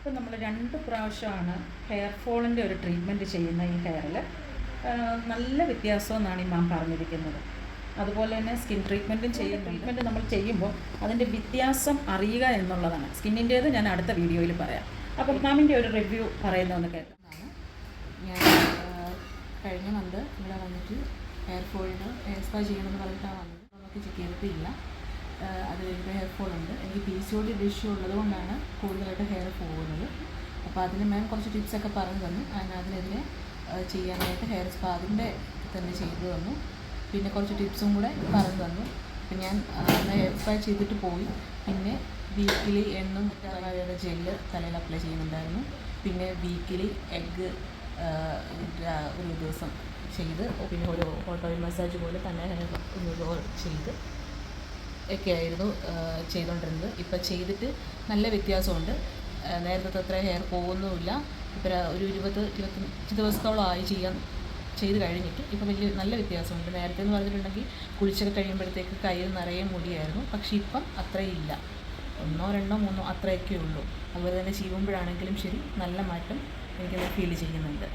ഇപ്പോൾ നമ്മൾ 2 പ്രാവശ്യമാണ് ഹെയർ ഫോളിൻ്റെ ഒരു ട്രീറ്റ്മെൻറ്റ് ചെയ്യുന്ന ഈ ഹെയറിൽ നല്ല വ്യത്യാസമെന്നാണ് ഈ മാം പറഞ്ഞിരിക്കുന്നത്. അതുപോലെ തന്നെ സ്കിൻ ട്രീറ്റ്മെൻറ്റും ട്രീറ്റ്മെൻറ്റ് നമ്മൾ ചെയ്യുമ്പോൾ അതിൻ്റെ വ്യത്യാസം അറിയുക എന്നുള്ളതാണ്. സ്കിന്നിൻ്റേത് ഞാൻ അടുത്ത വീഡിയോയിൽ പറയാം. അപ്പം മാമിൻ്റെ ഒരു റിവ്യൂ പറയുന്നതെന്ന് കേൾക്കുന്നതാണ്. ഞാൻ കഴിഞ്ഞ മന്ത് ഇവിടെ വന്നിട്ട് ഹെയർ ഫോളിന് ഹെയർ സ്പാ ചെയ്യണമെന്ന് പറഞ്ഞിട്ടാണ് വന്നത്. നമുക്ക് ചെക്ക് ചെയ്തിട്ടില്ല. അത് കഴിഞ്ഞിട്ട് ഹെയർ ഫോൾ ഉണ്ട്. എനിക്ക് PCOD ഇഷ്യൂ ഉള്ളത് കൊണ്ടാണ് കൂടുതലായിട്ട് ഹെയർ പോകുന്നത്. അപ്പോൾ അതിന് മാം കുറച്ച് ടിപ്സൊക്കെ പറഞ്ഞു തന്നു. അതിനെതിരെ ചെയ്യാനായിട്ട് ഹെയർ സ്പാ അതിൻ്റെ തന്നെ ചെയ്തു തന്നു. പിന്നെ കുറച്ച് ടിപ്സും കൂടെ പറഞ്ഞു തന്നു. അപ്പം ഞാൻ ഹെയർ സ്പാ ചെയ്തിട്ട് പോയി. പിന്നെ വീക്കിലി എണ്ണും മറ്റേ ജെല്ല് തലയിൽ അപ്ലൈ ചെയ്യുന്നുണ്ടായിരുന്നു. പിന്നെ വീക്കിലി എഗ്ഗ് ഒരു ദിവസം ചെയ്ത്, പിന്നെ ഒരു ഹോട്ട് ഓയിൽ മസാജ് പോലെ തന്നെ ഹെയർ ചെയ്ത് ഒക്കെയായിരുന്നു ചെയ്തുകൊണ്ടിരുന്നത്. ഇപ്പം ചെയ്തിട്ട് നല്ല വ്യത്യാസമുണ്ട്. നേരത്തെ അത്ര ഹെയർ പോകുന്നുമില്ല. ഇപ്പം ഒരു 20-25 ദിവസത്തോളമായി ചെയ്ത് കഴിഞ്ഞിട്ട് ഇപ്പം നല്ല വ്യത്യാസമുണ്ട്. നേരത്തെ എന്ന് പറഞ്ഞിട്ടുണ്ടെങ്കിൽ കുളിച്ചൊക്കെ കഴിയുമ്പോഴത്തേക്ക് കയ്യിൽ നിറയെ മുടിയായിരുന്നു. പക്ഷേ ഇപ്പം അത്രയില്ല. 1, 2, 3 അത്രയൊക്കെ ഉള്ളൂ. അതുപോലെ തന്നെ ചെയ്യുമ്പോഴാണെങ്കിലും ശരി നല്ല മാറ്റം എനിക്കത് ഫീൽ ചെയ്യുന്നുണ്ട്.